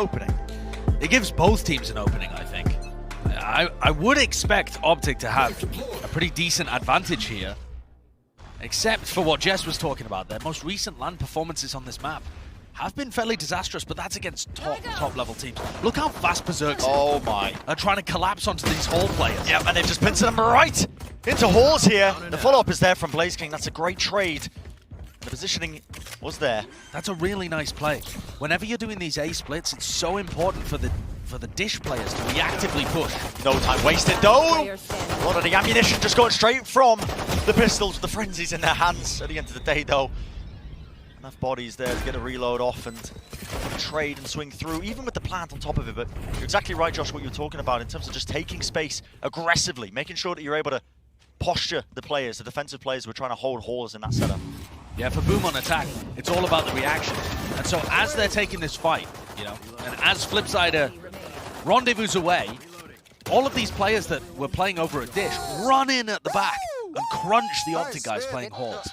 opening. It gives both teams an opening, I think. I would expect OpTic to have a pretty decent advantage here, except for what Jess was talking about. Their most recent LAN performances on this map have been fairly disastrous, but that's against top level teams. Look how fast Berserks are trying to collapse onto these Hall players. Yep, and they've just pinned them right into Halls here. The follow-up is there from BlazeKing. That's a great trade. The positioning was there. That's a really nice play. Whenever you're doing these A splits, it's so important for the Dish players to reactively push. No time wasted though. A lot of the ammunition just going straight from the pistols. The frenzies in their hands at the end of the day though. Enough bodies there to get a reload off and trade and swing through, even with the plant on top of it. But you're exactly right, Josh, what you were talking about in terms of just taking space aggressively, making sure that you're able to posture the players, the defensive players who are trying to hold Halls in that setup. Yeah, for Boom on attack, it's all about the reaction. And so as they're taking this fight, you know, and as Flipsider rendezvous away, all of these players that were playing over at Dish run in at the back and crunch the OpTic guys playing Halls.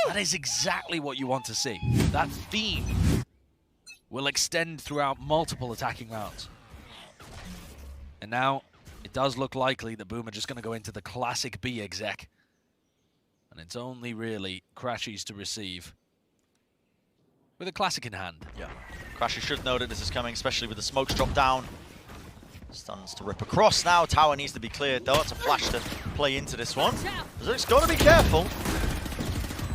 That is exactly what you want to see. That theme will extend throughout multiple attacking rounds. And now it does look likely that Boom are just going to go into the classic B exec. And it's only really Crashies to receive with a classic in hand. Yeah, Crashies should know that this is coming, especially with the smokes drop down. Stuns to rip across now. Tower needs to be cleared though. It's a flash to play into this one. Berserk's got to be careful.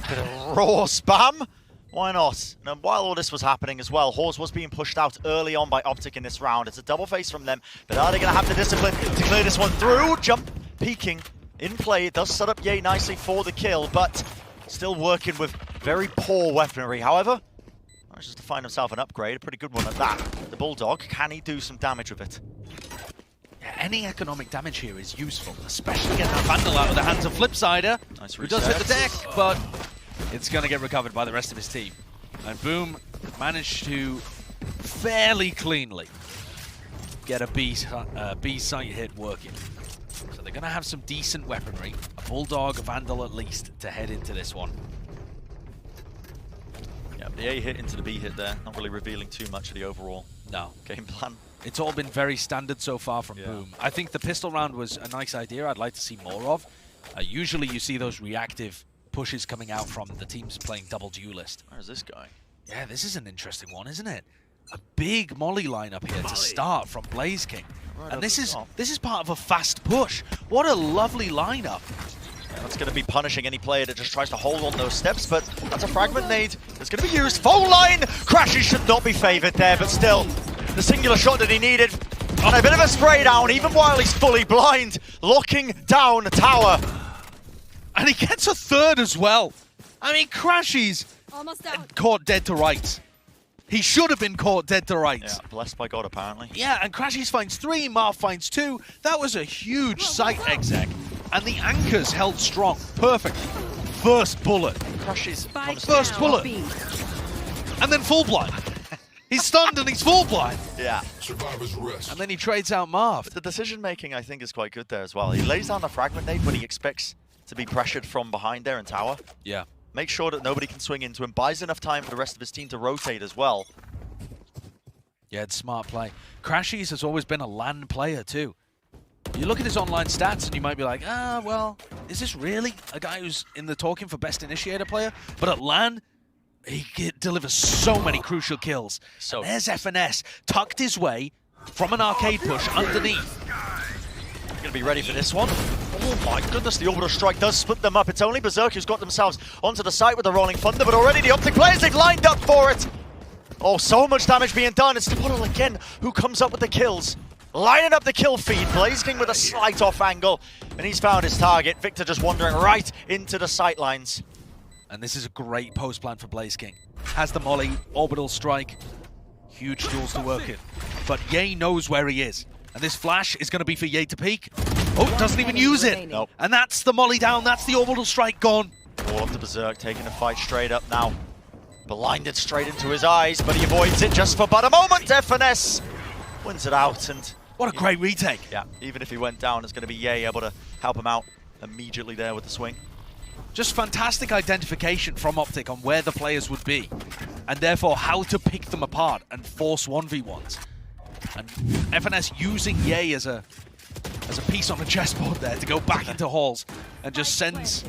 Bit of raw spam. Why not? And while all this was happening as well, Horse was being pushed out early on by OpTic in this round. It's a double face from them, but are they going to have the discipline to clear this one through? Jump peeking in play. It does set up Ye nicely for the kill, but still working with very poor weaponry. However, manages to find himself an upgrade, a pretty good one at that. The Bulldog, can he do some damage with it? Yeah, any economic damage here is useful, especially getting that Vandal out of the hands of Flipsider, nice who does hit the deck, but it's going to get recovered by the rest of his team. And Boom managed to fairly cleanly get a B site hit working. So they're going to have some decent weaponry, a Bulldog, a Vandal at least, to head into this one. Yeah, the A hit into the B hit there, not really revealing too much of the overall game plan. It's all been very standard so far from Boom. I think the pistol round was a nice idea I'd like to see more of. Usually you see those reactive pushes coming out from the teams playing double duelist. Where's this going? Yeah, this is an interesting one, isn't it? A big Molly lineup here to start from BlazeKing. Right, and this is part of a fast push. What a lovely lineup. Yeah, that's going to be punishing any player that just tries to hold on those steps, but that's a fragment nade that's going to be used. Phone line! Crashes should not be favoured there, but still, the singular shot that he needed. And a bit of a spray down, even while he's fully blind, locking down the tower. And he gets a third as well. I mean, Crashies caught dead to rights. He should have been caught dead to rights. Yeah, blessed by God, apparently. Yeah, and Crashies finds 3, Marv finds 2. That was a huge sight exec. And the anchors held strong. Perfect. First bullet. Crashies first bullet. And then full blind. He's stunned and he's full blind. Yeah. Survivor's rest. And then he trades out Marv. The decision making, I think, is quite good there as well. He lays down the fragment nade when he expects to be pressured from behind there in tower. Yeah. Make sure that nobody can swing into him. Buys enough time for the rest of his team to rotate as well. Yeah, it's smart play. Crashies has always been a LAN player too. You look at his online stats and you might be like, well, is this really a guy who's in the talking for best initiator player? But at LAN, he delivers so many crucial kills. So there's FNS tucked his way from an arcade push underneath. Gonna be ready for this one. Oh my goodness, the orbital strike does split them up. It's only Berserk who's got themselves onto the site with the Rolling Thunder, but already the OpTic players, they've lined up for it. Oh, so much damage being done. It's Topodal again who comes up with the kills. Lining up the kill feed. BlazeKing with a slight off angle, and he's found his target. Victor just wandering right into the sight lines. And this is a great post plan for BlazeKing. Has the molly, orbital strike, huge tools to work in. But Ye knows where he is. And this flash is going to be for Ye to peek. Oh, doesn't even use it. Nope. And that's the molly down. That's the orbital strike gone. All up to Berserk, taking the fight straight up now. Blinded straight into his eyes, but he avoids it just for but a moment. FNS wins it out. And what a great retake. Yeah, even if he went down, it's going to be Ye able to help him out immediately there with the swing. Just fantastic identification from OpTic on where the players would be, and therefore how to pick them apart and force 1v1s. And FNS using Ye as a piece on the chessboard there to go back into halls and just sends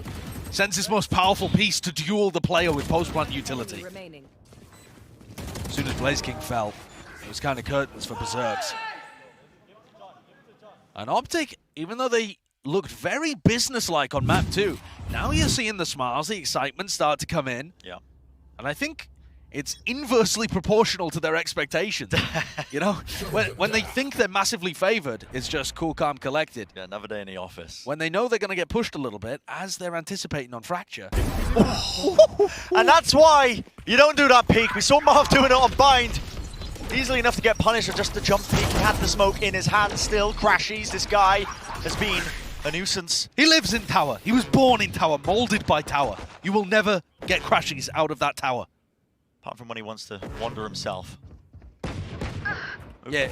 his most powerful piece to duel the player with post-plant utility. As soon as Blaze King fell, it was kind of curtains for Berserks. And OpTic, even though they looked very business-like on map 2, now you're seeing the smiles, the excitement start to come in. Yeah. And I think it's inversely proportional to their expectations. You know, when they think they're massively favored, it's just cool, calm, collected. Yeah, another day in the office. When they know they're going to get pushed a little bit, as they're anticipating on Fracture. And that's why you don't do that peek. We saw Marv doing it on Bind. Easily enough to get punished with just the jump peek. He had the smoke in his hand still. Crashies, this guy has been a nuisance. He lives in Tower. He was born in Tower, molded by Tower. You will never get Crashies out of that Tower. Apart from when he wants to wander himself. Yeah,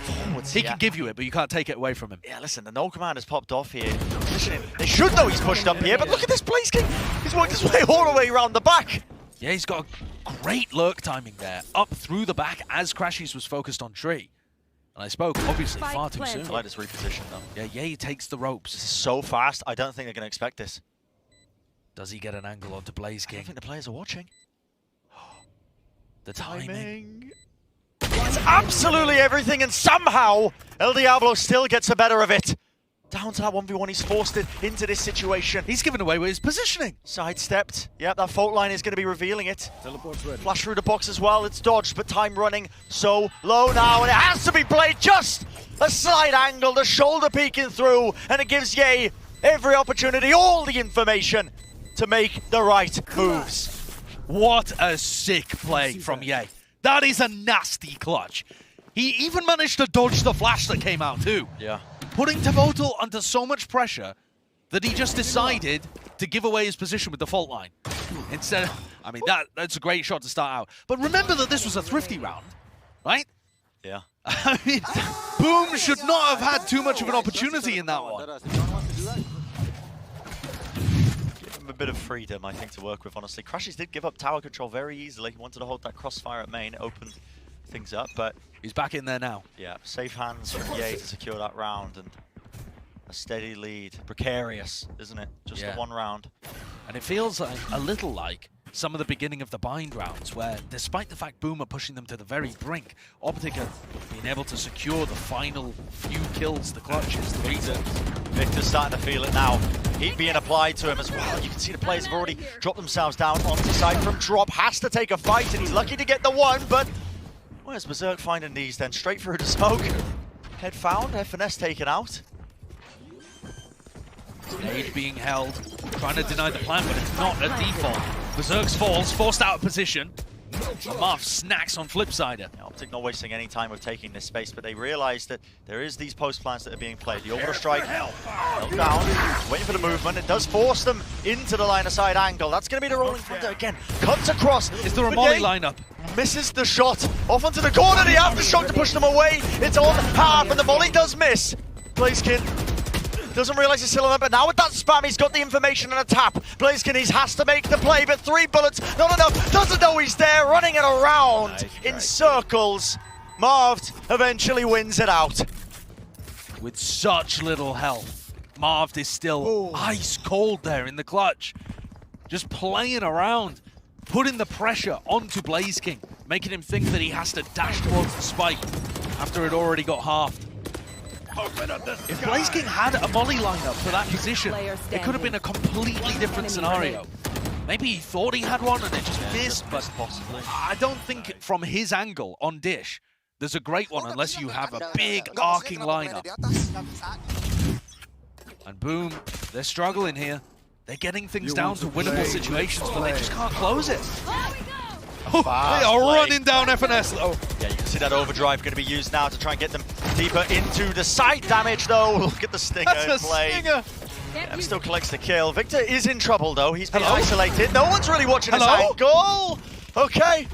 he can give you it, but you can't take it away from him. Yeah, listen, the no command has popped off here. They should know he's pushed up here, but look at this Blaze King. He's worked his way all the way around the back. Yeah, he's got a great lurk timing there, up through the back as Crashies was focused on Tree. And I spoke, obviously, far too soon. I like this reposition, though. Yeah, he takes the ropes. This is so fast, I don't think they're going to expect this. Does he get an angle onto Blaze King? I don't think the players are watching. The timing. It's absolutely everything, and somehow El Diablo still gets the better of it. Down to that 1v1, he's forced it into this situation. He's given away with his positioning. Sidestepped. Yep, that fault line is going to be revealing it. Teleport's ready. Flash through the box as well. It's dodged, but time running so low now, and it has to be played just a slight angle, the shoulder peeking through, and it gives Ye every opportunity, all the information to make the right moves. What a sick play from Ye. That is a nasty clutch. He even managed to dodge the flash that came out too. Yeah. Putting Tavotal under so much pressure that he just decided to give away his position with the fault line. Instead of, I mean, that's a great shot to start out. But remember that this was a thrifty round, right? Yeah. I mean, Boom should not have had too much of an opportunity in that one. A bit of freedom, I think, to work with, honestly. Crashies did give up tower control very easily. He wanted to hold that crossfire at main, opened things up, but... He's back in there now. Yeah, safe hands from Ye to secure that round, and a steady lead. Precarious, isn't it? Just the one round. And it feels like, a little like some of the beginning of the bind rounds, where despite the fact Boom are pushing them to the very brink, OpTic are being able to secure the final few kills, the clutches, the returns. Victor's starting to feel it now. Heat being applied to him as well. You can see the players have already dropped themselves down onto the side from drop. Has to take a fight, and he's lucky to get the one, but where's Berserk finding these then? Straight through the smoke. Head found, FNS taken out. Nade being held, trying to deny the plan, but it's not a default. Berserk's falls, forced out of position. And Marv snacks on Flipsider. Yeah, OpTic not wasting any time with taking this space, but they realize that there is these post plants that are being played. The overstrike held down, waiting for the movement. It does force them into the line of sight angle. That's going to be the rolling thunder again. Cuts across. Is there a molly lineup? Misses the shot. Off onto the corner. The aftershock to push them away. It's on half, and the volley does miss. Blazekin doesn't realize he's still on it, but now with that spam, he's got the information and a tap. Blazekin, he has to make the play, but 3 bullets, not enough. Doesn't know he's there, running it around in circles. Marv eventually wins it out. With such little health, Marv is still ice cold there in the clutch. Just playing around, putting the pressure onto Blaze King, making him think that he has to dash towards the spike after it already got halved. If Blaze King had a molly lineup for that position, it could have been a completely different scenario. Maybe he thought he had one and it just missed, but possibly. I don't think from his angle on Dish, there's a great one unless you have a big arcing lineup. And Boom, they're struggling here. They're getting things down to winnable situations, but they just can't close it. They are running down FNS though. Yeah, you can see that overdrive going to be used now to try and get them deeper into the side damage though. Look at the stinger in play. Stinger. Yeah, still collects the kill. Victor is in trouble though. He's been isolated. No one's really watching his angle. Okay.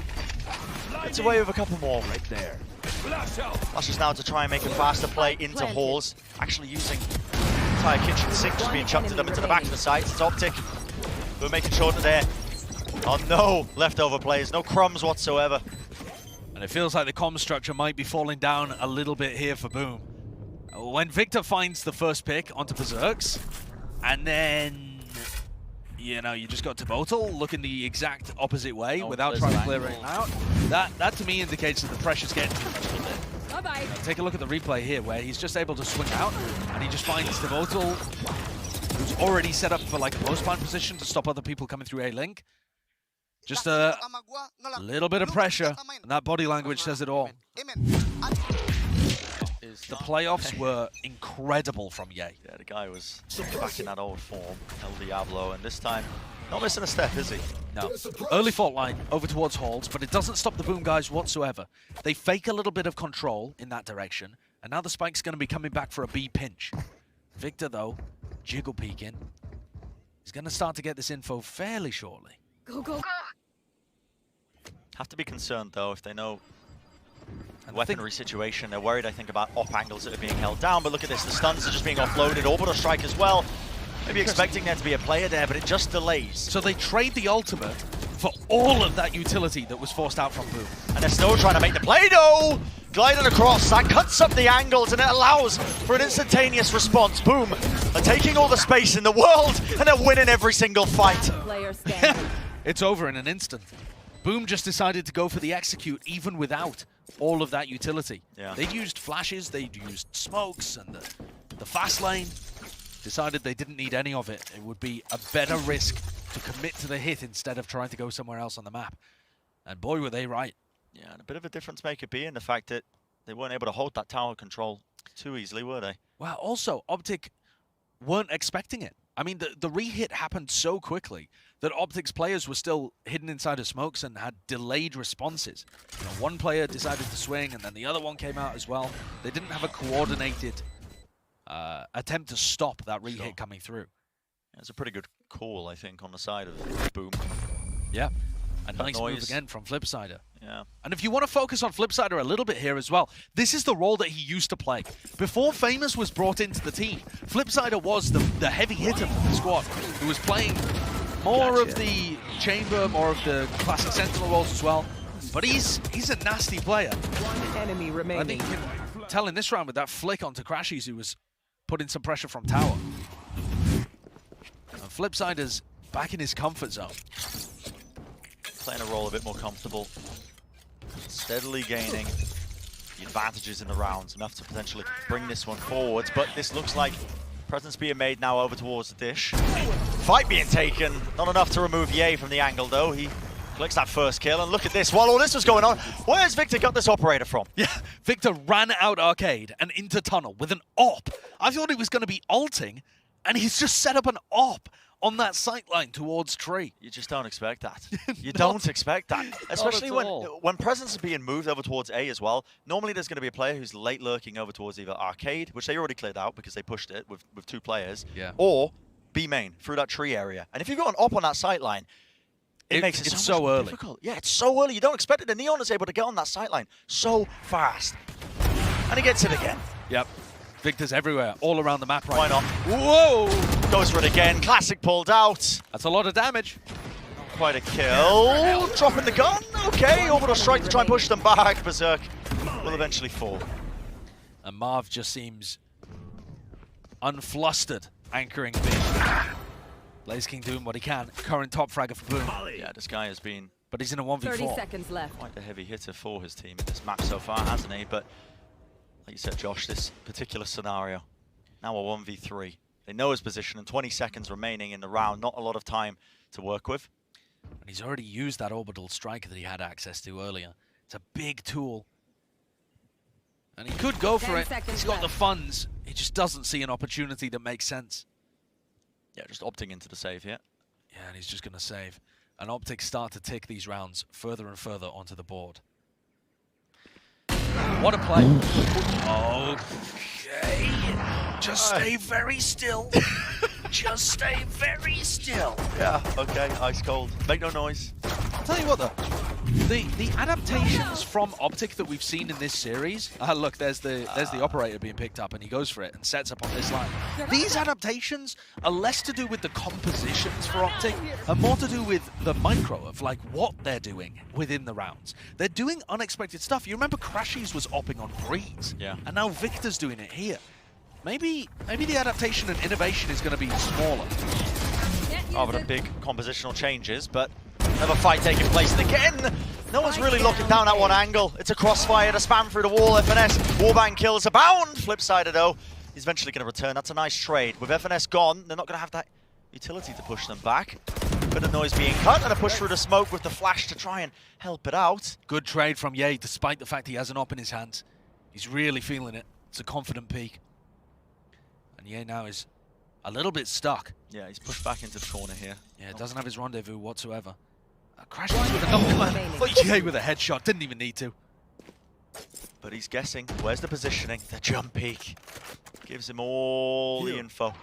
Gets away with a couple more right there. Flashes now to try and make a faster play into halls. Actually using the entire kitchen sink just being chucked to them into the back of the sites. It's OpTic. We're making sure that they're... Oh no, leftover players, no crumbs whatsoever. And And it feels like the comm structure might be falling down a little bit here for Boom. When Victor finds the first pick onto Berserks, and then, you know, you just got to Botel looking the exact opposite way without trying to clear it out. That to me indicates that the pressure's getting too much. Bye-bye. Take a look at the replay here where he's just able to swing out, and he just finds the Botel, who's already set up for like a post-plant position to stop other people coming through A-Link. Just a little bit of pressure, and that body language says it all. The playoffs were incredible from Ye. Yeah, the guy was back in that old form, El Diablo, and this time, not missing a step, is he? No. Early fault line over towards Halls, but it doesn't stop the Boom guys whatsoever. They fake a little bit of control in that direction, and now the Spike's going to be coming back for a B pinch. Victor, though, jiggle peeking. He's going to start to get this info fairly shortly. Go, go, go. Have to be concerned, though, if they know the weaponry situation. They're worried, I think, about op angles that are being held down, but look at this, the stuns are just being offloaded. Orbital strike as well. Maybe expecting there to be a player there, but it just delays. So they trade the ultimate for all of that utility that was forced out from Boom. And they're still trying to make the play, though! Gliding across, that cuts up the angles and it allows for an instantaneous response. Boom are taking all the space in the world and they're winning every single fight. Player standing. It's over in an instant. Boom just decided to go for the execute even without all of that utility. Yeah. They'd used flashes, they'd used smokes and the fast lane. Decided they didn't need any of it. It would be a better risk to commit to the hit instead of trying to go somewhere else on the map. And boy, were they right. Yeah, and a bit of a difference maker being the fact that they weren't able to hold that tower control too easily, were they? Well, also, OpTic weren't expecting it. I mean, the re-hit happened so quickly that OpTic's players were still hidden inside of smokes and had delayed responses. You know, one player decided to swing and then the other one came out as well. They didn't have a coordinated attempt to stop that re-hit coming through. Yeah, it's a pretty good call, I think, on the side of Boom. Yeah, a nice noise. move again from Flipsider. Yeah. And if you want to focus on Flipsider a little bit here as well, this is the role that he used to play. Before Famous was brought into the team, Flipsider was the heavy hitter for the squad, who was playing more of the chamber, more of the classic sentinel roles as well. But he's a nasty player. One enemy remaining. I think you can tell in this round with that flick onto Crashies, who was putting some pressure from tower. And Flipsider's back in his comfort zone. Playing a role a bit more comfortable. Steadily gaining the advantages in the rounds, enough to potentially bring this one forwards. But this looks like presence being made now over towards the dish. Fight being taken, not enough to remove Ye from the angle though. He collects that first kill, and look at this. While all this was going on, where's Victor got this operator from? Yeah, Victor ran out arcade and into tunnel with an op. I thought he was going to be ulting, and he's just set up an op on that sight line towards tree. You just don't expect that. You don't expect that. Especially when presence is being moved over towards A as well. Normally there's going to be a player who's late lurking over towards either arcade, which they already cleared out because they pushed it with two players, or B main through that tree area. And if you've got an op on that sight line, it makes it so early. Difficult. Yeah, it's so early. You don't expect it. The Neon is able to get on that sight line so fast. And he gets it again. Yep. Victor's everywhere, all around the map right now. Why not? Whoa! Goes for it again. Classic pulled out. That's a lot of damage. Not quite a kill. Dropping the gun. Okay, orbital strike to try and push them back. Berserk will eventually fall. And Marv just seems unflustered, anchoring B. Blaze King doing what he can. Current top fragger for Boom. Yeah, this guy has been... But he's in a 1v4. 30 seconds left. Quite the heavy hitter for his team in this map so far, hasn't he? But like you said, Josh, this particular scenario, now a 1v3. They know his position and 20 seconds remaining in the round. Not a lot of time to work with. And he's already used that orbital strike that he had access to earlier. It's a big tool. And he could go for it. He's got the funds. He just doesn't see an opportunity that makes sense. Yeah, just opting into the save here. Yeah, and he's just going to save. And OpTic start to take these rounds further and further onto the board. What a play. Okay. Just stay very still. Just stay very still. Yeah, okay, ice cold. Make no noise. I'll tell you what though. The adaptations from OpTic that we've seen in this series, look, there's the operator being picked up, and he goes for it and sets up on this line. These adaptations are less to do with the compositions for OpTic and more to do with the micro of like what they're doing within the rounds. They're doing unexpected stuff. You remember Crashies was opping on Breeze, yeah, and now Victor's doing it here. Maybe the adaptation and innovation is going to be smaller. Rather than big compositional changes, but another fight taking place. And again, no one's really looking down at one angle. It's a crossfire to spam through the wall. FNS, warbang kills abound. Flip side though, he's eventually going to return. That's a nice trade. With FNS gone, they're not going to have that utility to push them back. Bit of noise being cut and a push through the smoke with the flash to try and help it out. Good trade from Ye, despite the fact he has an op in his hands. He's really feeling it. It's a confident peak. And Ye now is a little bit stuck. Yeah, he's pushed back into the corner here. Yeah, doesn't have his rendezvous whatsoever. Crashes with a knockback. Ye with a headshot, didn't even need to. But he's guessing. Where's the positioning? The jump peak. Gives him all the info.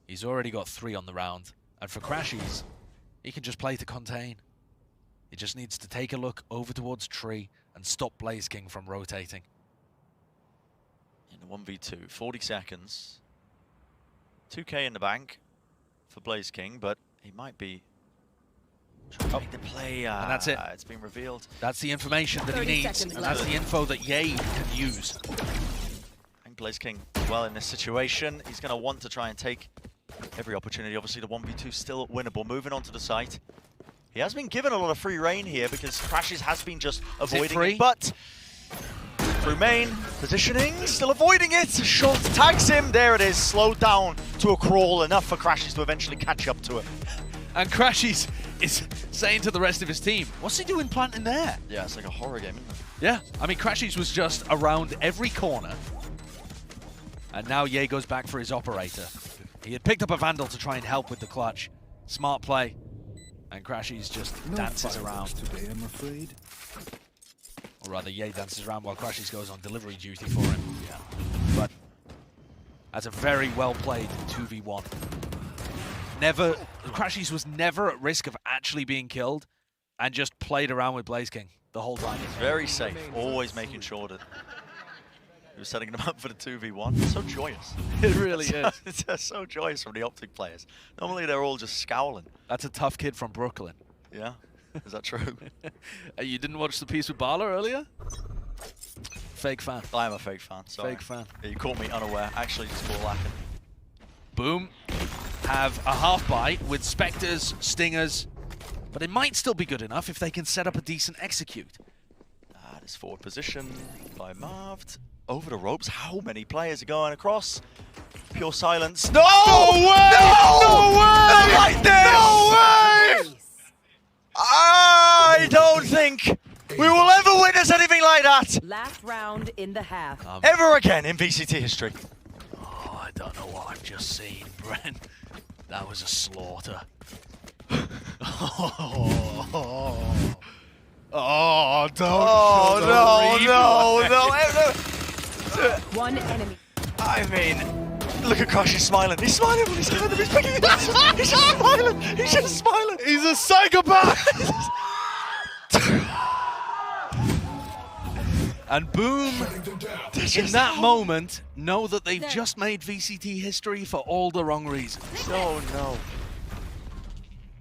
He's already got 3 on the round. And for Crashies, he can just play to contain. He just needs to take a look over towards Tree and stop Blaze King from rotating. In the 1v2, 40 seconds. 2k in the bank for Blaze King, but he might be trying to make the play. And that's it. It's been revealed. That's the information that he needs, and that's the info that Ye can use. I think Blaze King, well, in this situation, he's going to want to try and take every opportunity. Obviously, the 1v2 still winnable. Moving on to the site. He has been given a lot of free reign here because Crashes has been just avoiding it, but through main, positioning, still avoiding it. Schultz tags him. There it is, slowed down to a crawl, enough for Crashes to eventually catch up to it. And Crashies is saying to the rest of his team, what's he doing planting there? Yeah, it's like a horror game, isn't it? Yeah, I mean, Crashies was just around every corner. And now Ye goes back for his operator. He had picked up a Vandal to try and help with the clutch. Smart play. And Crashies just dances around. Today, I'm afraid. Or rather, Ye dances around while Crashies goes on delivery duty for him. Yeah. But that's a very well-played 2v1. Crashies was never at risk of actually being killed and just played around with Blaze King the whole time. He's very safe, always making sure that he was setting them up for the 2v1. It's so joyous. It really is. It's so joyous from the OpTic players. Normally they're all just scowling. That's a tough kid from Brooklyn. Yeah, is that true? You didn't watch the piece with Barla earlier? Fake fan. I am a fake fan, sorry. Fake fan. Yeah, you caught me unaware. Actually, just all lacking. Boom. Have a half bite with Spectres, Stingers, but it might still be good enough if they can set up a decent execute. This forward position by Marved. Over the ropes. How many players are going across? Pure silence. No! No way! No! No way! Not like this! No way! I don't think we will ever witness anything like that Last round in the half. ever again in VCT history. Oh, I don't know what I've just seen, Brent. That was a slaughter. Oh, don't. No. One enemy. I mean, look at Crush, he's smiling. He's smiling when he's kind of he's picking it up. He's just smiling. He's just smiling. He's a psychopath! And boom, in that moment, know that they've just made VCT history for all the wrong reasons. No.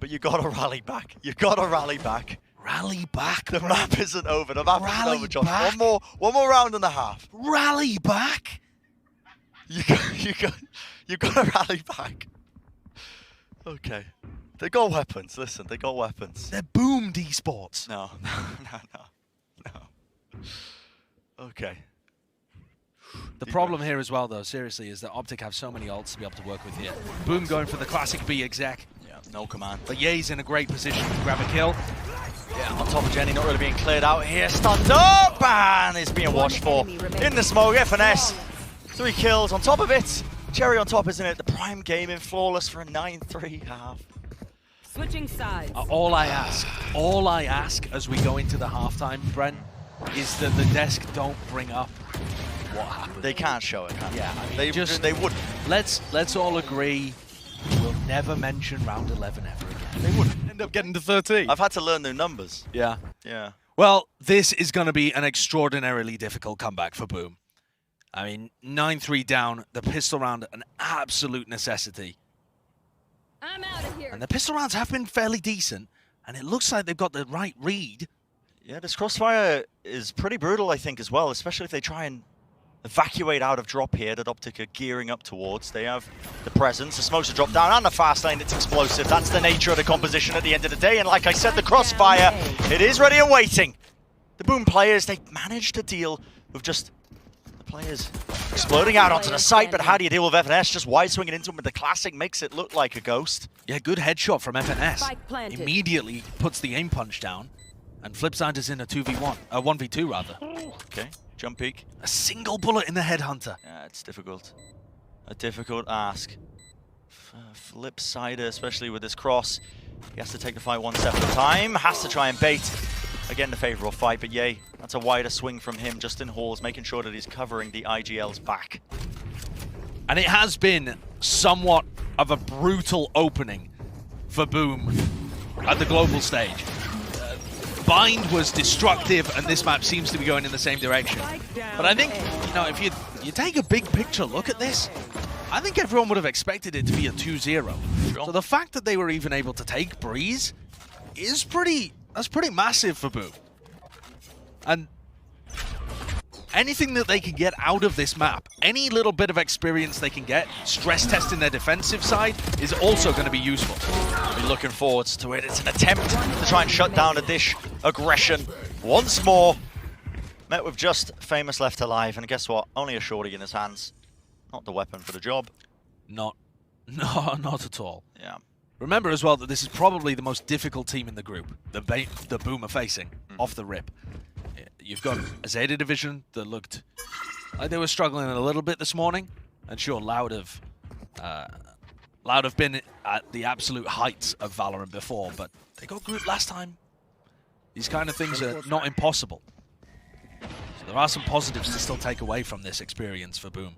But you gotta rally back. You gotta rally back. Rally back. The map isn't over. The map isn't over, Josh. Back. One more round and a half. Rally back. You gotta rally back. Okay. They got weapons. Listen, they got weapons. They're boomed esports. No. Okay. The problem here as well, though, seriously, is that OpTic have so many ults to be able to work with here. Boom going for the classic B exec. Yeah, no command. But Ye's in a great position to grab a kill. Yeah, on top of Jenny, not really being cleared out here. Stunned up, and it's being washed for. In the smoke, FNS. 3 kills on top of it. Cherry on top, isn't it? The prime gaming flawless for a 9-3 half. Switching sides. All I ask as we go into the halftime, Brent, is that the desk don't bring up what happened. They can't show it, can they? Yeah, I mean, they wouldn't. let's all agree never mention round 11 ever again. They wouldn't end up getting to 13. I've had to learn new numbers. Yeah. Yeah. Well, this is going to be an extraordinarily difficult comeback for Boom. I mean, 9-3 down, the pistol round, an absolute necessity. I'm out of here. And the pistol rounds have been fairly decent, and it looks like they've got the right read. Yeah, this crossfire is pretty brutal, I think, as well, especially if they try and evacuate out of drop here that OpTic are gearing up towards. They have the presence, the smokes are dropped down, and the fast lane, it's explosive. That's the nature of the composition at the end of the day, and like I said, the crossfire, it is ready and waiting. The Boom players, they managed to deal with just the players exploding out onto the site, but how do you deal with FNS? Just wide swinging into him with the classic makes it look like a ghost. Yeah, good headshot from FNS. Spike planted. Immediately puts the aim punch down, and Flipside is in a 2v1, 1v2 rather. Okay, jump peek. A single bullet in the headhunter. Yeah, it's difficult. A difficult ask. Flipsider, especially with this cross, he has to take the fight one step at a time, has to try and bait. Again, the favorable fight, but yay, that's a wider swing from him, Justin Halls, making sure that he's covering the IGL's back. And it has been somewhat of a brutal opening for Boom at the global stage. Bind was destructive, and this map seems to be going in the same direction. But I think, you know, if you take a big picture look at this, I think everyone would have expected it to be a 2-0. Sure. So the fact that they were even able to take Breeze is that's pretty massive for Boom. And anything that they can get out of this map, any little bit of experience they can get, stress testing their defensive side, is also going to be useful. I'll be looking forwards to it. It's an attempt to try and shut down a Dish aggression once more. Met with just Famous left alive, and guess what? Only a shorty in his hands. Not the weapon for the job. Not at all. Yeah. Remember as well that this is probably the most difficult team in the group, the Boom are facing, off the rip. You've got a Zeta division that looked like they were struggling a little bit this morning, and sure, Loud have been at the absolute heights of Valorant before, but they got grouped last time. These kind of things are not impossible. So there are some positives to still take away from this experience for Boom.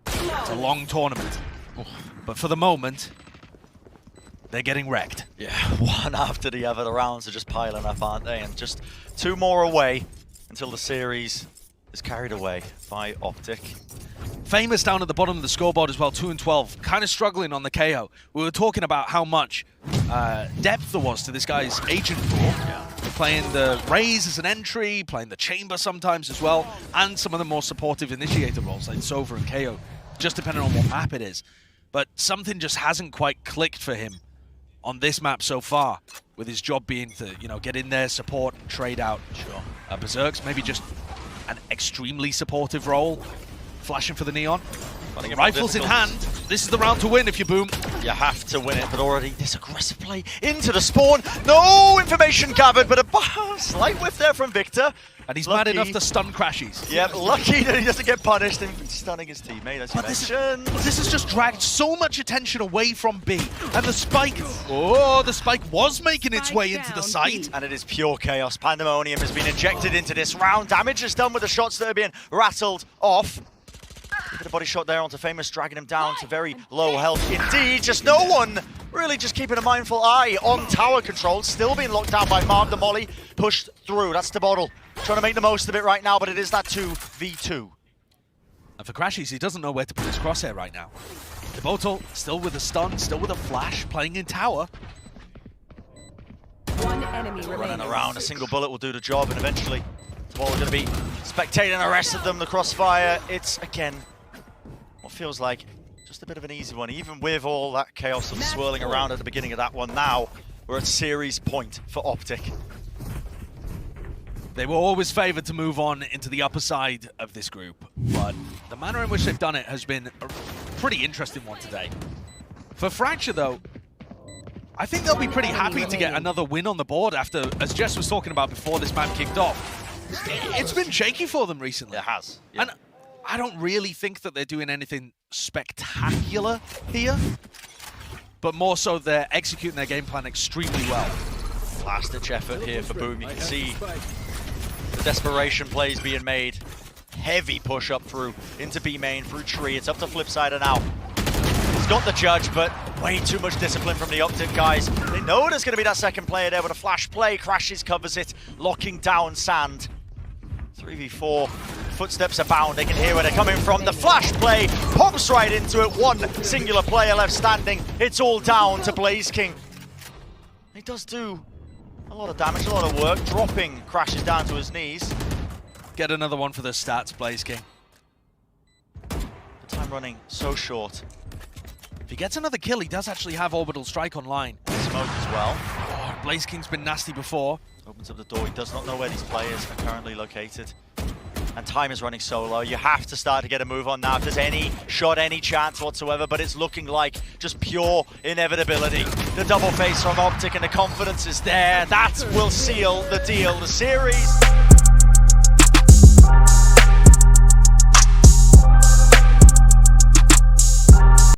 It's a long tournament, but for the moment, they're getting wrecked. Yeah, one after the other. The rounds are just piling up, aren't they? And just two more away until the series is carried away by OpTic. Famous down at the bottom of the scoreboard as well, 2-12, kind of struggling on the KO. We were talking about how much depth there was to this guy's agent pool. Yeah. Playing the Raze as an entry, playing the Chamber sometimes as well, and some of the more supportive initiator roles like Sova and KO, just depending on what map it is. But something just hasn't quite clicked for him on this map so far, with his job being to, you know, get in there, support, and trade out. Sure. Berserk's maybe just an extremely supportive role, flashing for the Neon. Rifles in hand, this is the round to win if you Boom. You have to win it, but already this aggressive play into the spawn. No information gathered, but a slight whiff there from Victor. And he's mad enough to stun Crashies. Yep, lucky that he doesn't get punished and stunning his teammate, as you mentioned. This has just dragged so much attention away from B. And the spike, the spike was making its way into the site. And it is pure chaos. Pandemonium has been injected into this round. Damage is done with the shots that are being rattled off. Look at the body shot there onto Famous, dragging him down to very low health indeed. Just no one really just keeping a mindful eye on tower control. Still being locked down by Marv. The molly pushed through. That's the bottle. Trying to make the most of it right now, but it is that 2v2. And for Crashies, he doesn't know where to put his crosshair right now. Devoto still with a stun, still with a flash, playing in tower. One enemy Running remaining. around, a single bullet will do the job, and eventually Tomorrow going to be spectating the rest of them. The crossfire, it's again what feels like just a bit of an easy one, even with all that chaos that was swirling around at the beginning of that one. Now we're at series point for OpTic. They were always favoured to move on into the upper side of this group, but the manner in which they've done it has been a pretty interesting one today. For Fracture, though, I think they'll be pretty happy to get another win on the board after, as Jess was talking about before this map kicked off. It's been shaky for them recently. It has. Yeah. And I don't really think that they're doing anything spectacular here, but more so they're executing their game plan extremely well. Last-ditch effort here for Boom. You can see the desperation plays being made. Heavy push up through into B main, through tree. It's up to Flipsider now. He's got the judge, but Way too much discipline from the OpTic guys. They know there's going to be that second player there, but a flash play, crashes, covers it, locking down Sand. 3v4, footsteps abound, they can hear where they're coming from. The flash play pops right into it, one singular player left standing. It's all down to Blaze King. He does do a lot of damage, a lot of work, dropping, crashes down to his knees. Get another one for the stats, Blaze King. The time running so short. If he gets another kill, he does actually have Orbital Strike online. Smoke as well. Oh, Blaze King's been nasty before. Opens up the door, he does not know where these players are currently located. And time is running so low, you have to start to get a move on now if there's any shot, any chance whatsoever, but it's looking like just pure inevitability. The double face from OpTic and the confidence is there. That will seal the deal. The series